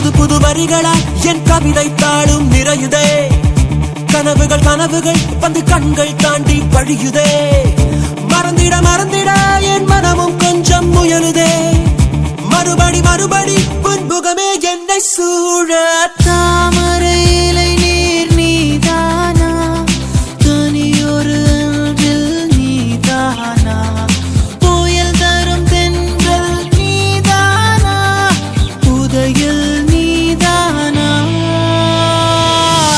புது புது வரிகளால் என் கவிதை தாளும் நிறையுதே. கனவுகள் கனவுகள் வந்து கண்கள் தாண்டி வழியுதே. மறந்திட மறந்திட என் மனமும் கொஞ்சம் முயலுதே. மறுபடி மறுபடி புன்முகமே என்னை சூழ. தாமரை இலை நீர் நீதானா, தனியொரு அன்றில் நீதானா, புயல் தரும் தென்றல் நீதானா, புதையல் நீதானா.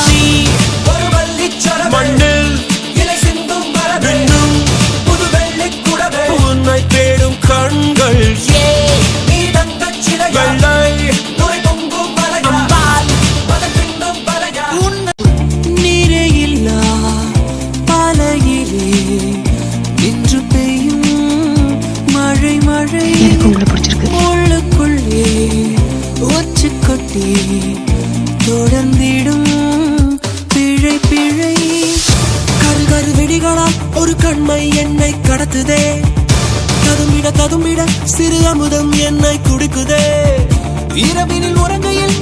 நீ ஒரு வள்ளிச்சரம் மண்ணில் இலை சிந்தும் மரபெண்ணும் புது வெள்ளி குடவே உன்னை தேடும் கண்கள். உள்ளுக்குள்ளே ஒச்சு கொட்டி தொடர்ந்திடும் பிழை பிழை. கரு கரு வெடிகளால் ஒரு கண்மை என்னை கடத்துதே. ததும்பிட ததும்பிட சிறு அமுதம் என்னை குடிக்குதே. இரவினில் உறங்கையில்